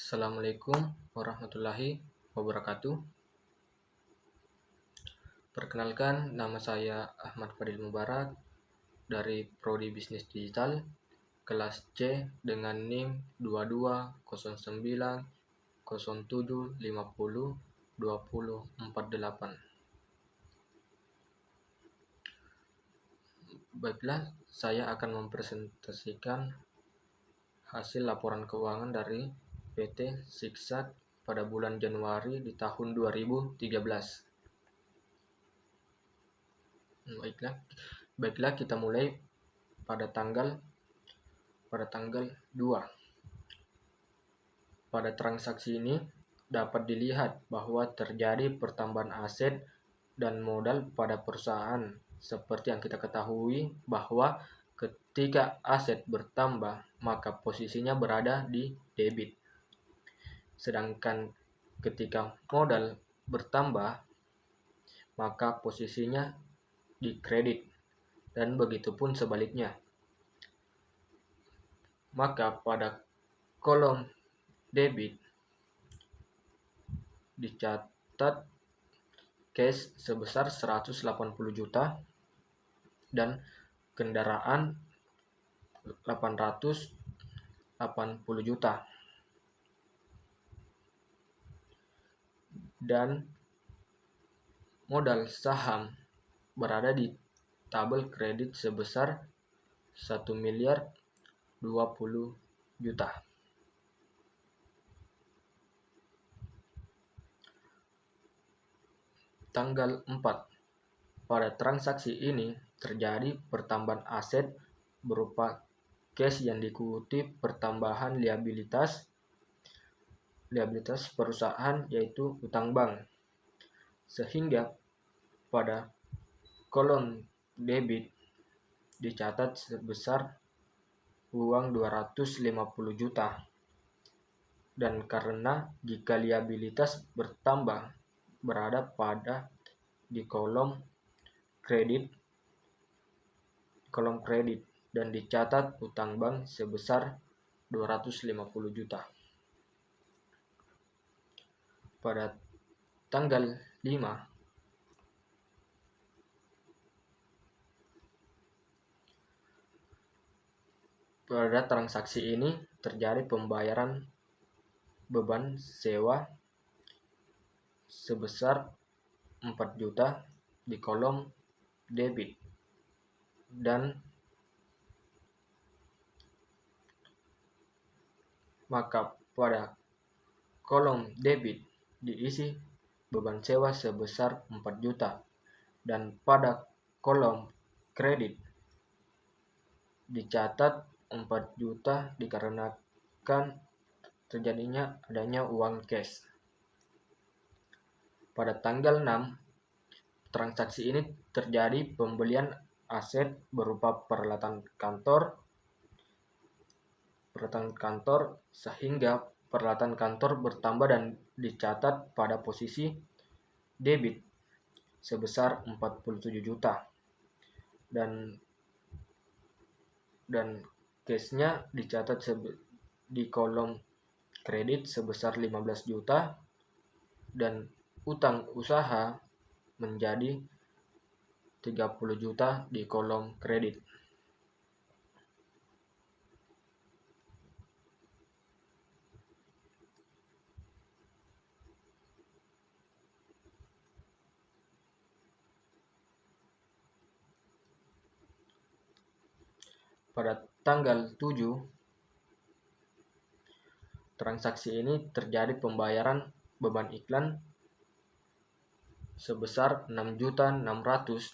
Assalamualaikum warahmatullahi wabarakatuh. Perkenalkan, nama saya Ahmad Fadil Mubarak dari Prodi Bisnis Digital, kelas C dengan NIM 220907502048. Baiklah, saya akan mempresentasikan hasil laporan keuangan dari PT Sikzat pada bulan Januari di tahun 2013. Baiklah, kita mulai pada tanggal 2. Pada transaksi ini dapat dilihat bahwa terjadi pertambahan aset dan modal pada perusahaan. Seperti yang kita ketahui bahwa ketika aset bertambah, maka posisinya berada di debit. Sedangkan ketika modal bertambah, maka posisinya di kredit. Dan begitupun sebaliknya. Maka pada kolom debit dicatat cash sebesar 180 juta dan kendaraan 880 juta. Dan modal saham berada di tabel kredit sebesar 1.020 juta. Tanggal 4. Pada transaksi ini terjadi pertambahan aset berupa cash yang diikuti pertambahan liabilitas perusahaan, yaitu utang bank. Sehingga pada kolom debit dicatat sebesar uang 250 juta. Dan karena jika liabilitas bertambah berada pada di kolom kredit dan dicatat utang bank sebesar 250 juta. Pada tanggal 5 pada transaksi ini terjadi pembayaran beban sewa sebesar 4 juta di kolom debit, dan maka pada kolom debit diisi beban sewa sebesar 4 juta dan pada kolom kredit dicatat 4 juta dikarenakan adanya uang cash. Pada tanggal 6 transaksi ini terjadi pembelian aset berupa peralatan kantor sehingga peralatan kantor bertambah dan dicatat pada posisi debit sebesar 47 juta dan cashnya dicatat di kolom kredit sebesar 15 juta dan utang usaha menjadi 30 juta di kolom kredit. Pada tanggal 7 transaksi ini terjadi pembayaran beban iklan sebesar 6.600.000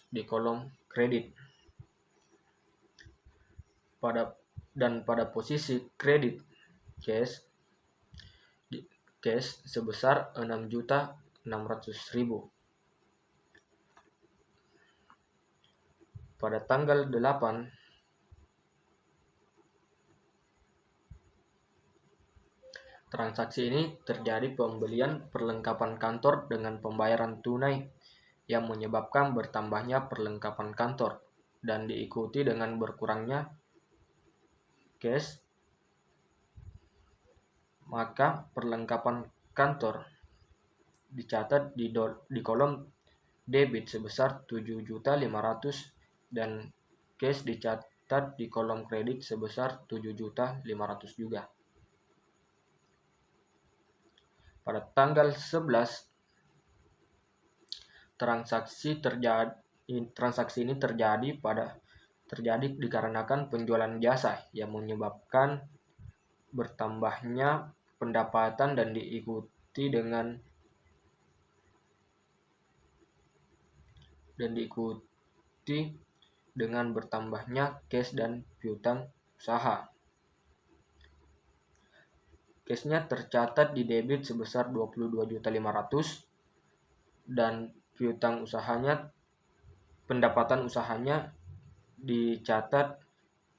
di kolom kredit. Pada posisi kredit cash sebesar 6.600.000. Pada tanggal 8 transaksi ini terjadi pembelian perlengkapan kantor dengan pembayaran tunai yang menyebabkan bertambahnya perlengkapan kantor dan diikuti dengan berkurangnya cash. maka perlengkapan kantor dicatat di kolom debit sebesar 7.500.000 dan cash dicatat di kolom kredit sebesar 7.500.000 juga. Pada tanggal 11 transaksi ini terjadi dikarenakan penjualan jasa yang menyebabkan bertambahnya pendapatan dan diikuti dengan bertambahnya cash dan piutang usaha. Cashnya tercatat di debit sebesar 22.500.000 dan piutang usahanya, pendapatan usahanya dicatat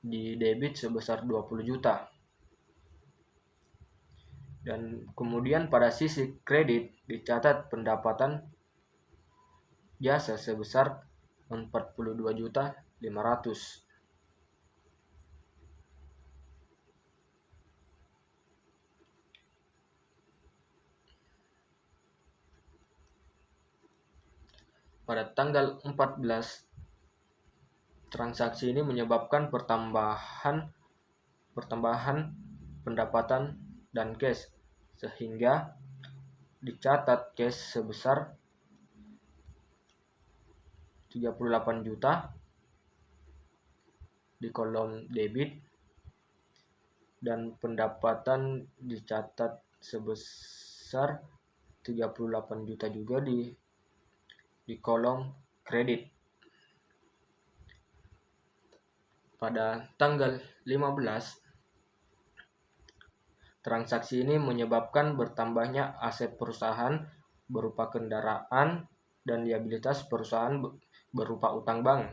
di debit sebesar 20 juta. Dan kemudian pada sisi kredit dicatat pendapatan jasa sebesar 42.500.000. Pada tanggal 14 transaksi ini menyebabkan pertambahan pendapatan dan cash, sehingga dicatat cash sebesar 38 juta di kolom debit dan pendapatan dicatat sebesar 38 juta juga di kolom kredit. Pada tanggal 15 transaksi ini menyebabkan bertambahnya aset perusahaan berupa kendaraan dan liabilitas perusahaan berupa utang bank,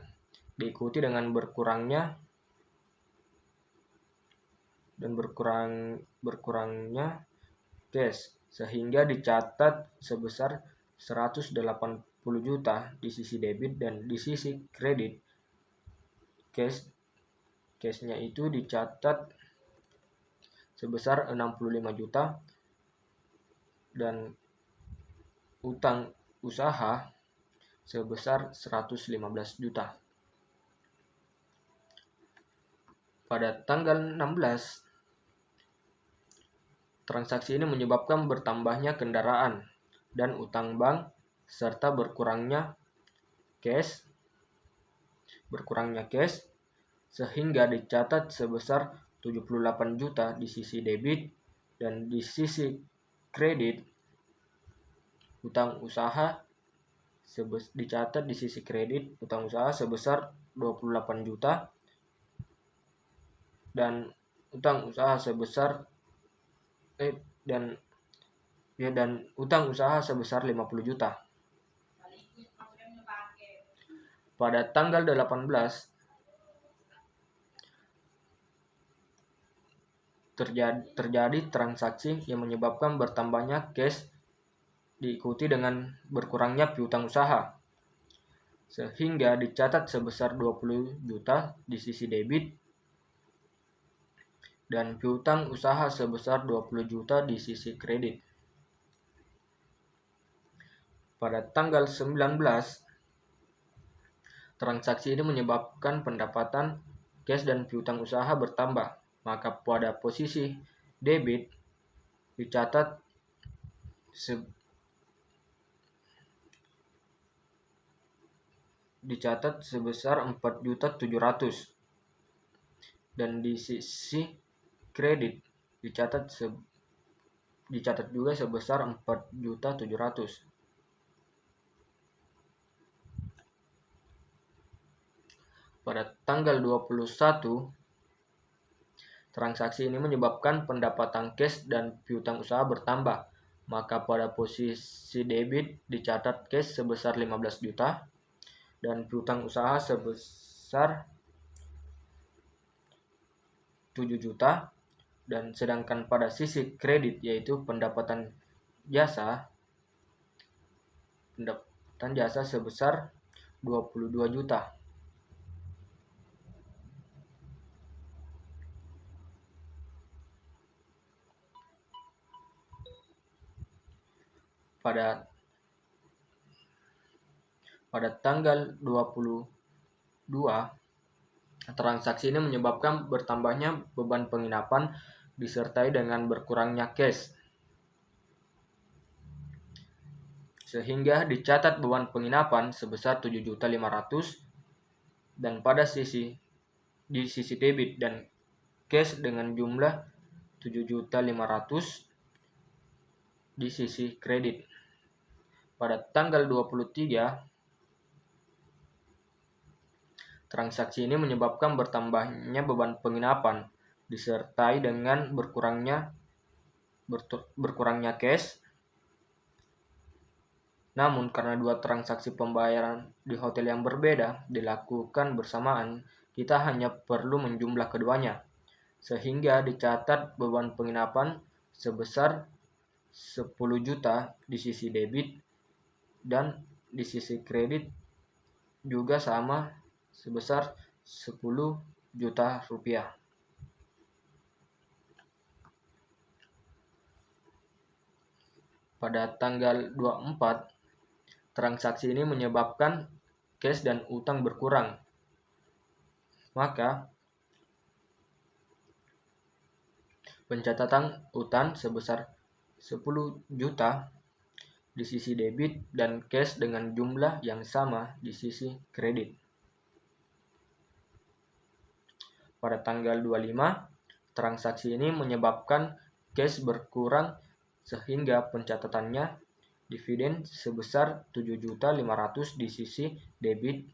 diikuti dengan berkurangnya cash, sehingga dicatat sebesar 180 juta di sisi debit dan di sisi kredit. Cashnya itu dicatat sebesar 65 juta dan utang usaha sebesar 115 juta. Pada tanggal 16 transaksi ini menyebabkan bertambahnya kendaraan dan utang bank serta berkurangnya cash sehingga dicatat sebesar 78 juta di sisi debit dan di sisi kredit utang usaha dicatat di sisi kredit utang usaha sebesar 28 juta dan utang usaha sebesar 50 juta. Pada tanggal 18 terjadi transaksi yang menyebabkan bertambahnya cash diikuti dengan berkurangnya piutang usaha, sehingga dicatat sebesar 20 juta di sisi debit dan piutang usaha sebesar 20 juta di sisi kredit. Pada tanggal 19 transaksi ini menyebabkan pendapatan cash dan piutang usaha bertambah, maka pada posisi debit dicatat sebesar 4.700.000 dan di sisi kredit dicatat juga sebesar 4.700.000. Pada tanggal 21 transaksi ini menyebabkan pendapatan cash dan piutang usaha bertambah, maka pada posisi debit dicatat cash sebesar 15 juta dan piutang usaha sebesar 7 juta, dan sedangkan pada sisi kredit yaitu pendapatan jasa sebesar 22 juta. pada tanggal 22, transaksi ini menyebabkan bertambahnya beban penginapan disertai dengan berkurangnya cash, sehingga dicatat beban penginapan sebesar 7.500.000 dan di sisi debit dan cash dengan jumlah 7.500.000 di sisi kredit. Pada tanggal 23, transaksi ini menyebabkan bertambahnya beban penginapan disertai dengan berkurangnya cash. Namun karena dua transaksi pembayaran di hotel yang berbeda dilakukan bersamaan, kita hanya perlu menjumlah keduanya, sehingga dicatat beban penginapan sebesar 10 juta di sisi debit dan di sisi kredit juga sama sebesar 10 juta rupiah. Pada tanggal 24, transaksi ini menyebabkan cash dan utang berkurang. Maka pencatatan utang sebesar 10 juta di sisi debit dan cash dengan jumlah yang sama di sisi kredit. Pada tanggal 25, transaksi ini menyebabkan cash berkurang sehingga pencatatannya dividen sebesar 7.500.000 di sisi debit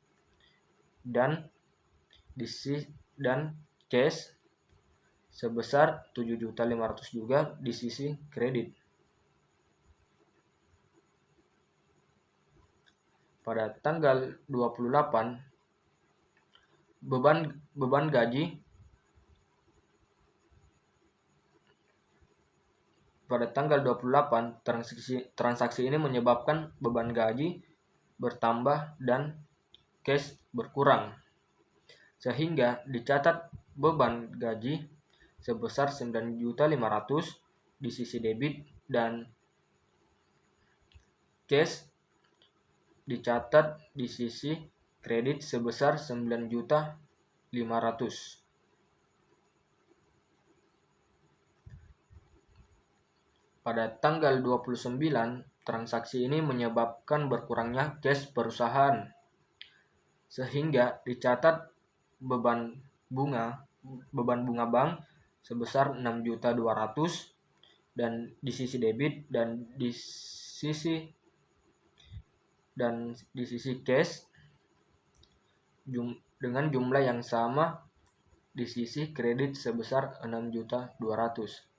dan cash sebesar 7.500.000 juga di sisi kredit. Pada tanggal 28, beban gaji pada tanggal 28 transaksi ini menyebabkan beban gaji bertambah dan cash berkurang, sehingga dicatat beban gaji sebesar 9.500.000 di sisi debit dan cash dicatat di sisi kredit sebesar 9.500.000. Pada tanggal 29, transaksi ini menyebabkan berkurangnya cash perusahaan, sehingga dicatat beban bunga bank sebesar 6.200.000 dan di sisi debit dan di sisi cash dengan jumlah yang sama di sisi kredit sebesar 6.200.000.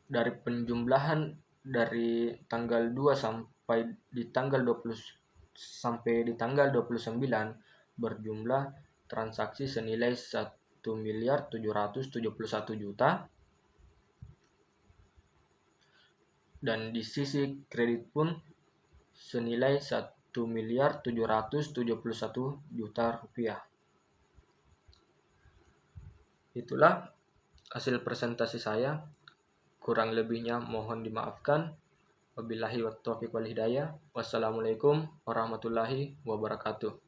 Dari penjumlahan dari tanggal 2 sampai di tanggal 29 berjumlah transaksi senilai 1.771.000.000 dan di sisi kredit pun senilai 1.771.000.000 rupiah. Itulah hasil presentasi saya. Kurang lebihnya mohon dimaafkan. Wabillahi taufiq wal hidayah. Wassalamualaikum warahmatullahi wabarakatuh.